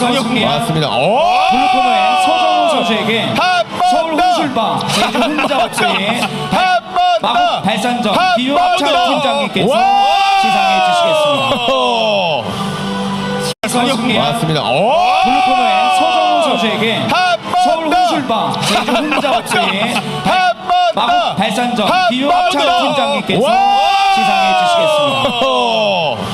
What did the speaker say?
승리 맞습니다. 블루코너의 서정훈 선수에게 서울 혼술바 제주 혼자 없이 마법 발산전 기유합창 팀장님께서 시상해 주시겠습니다. 승리 맞습니다. 블루코너의 서정훈 선수에게 서울 혼술바 제주 혼자 없이 마법 발산전 기유합창 팀장님께서 시상해 주시겠습니다.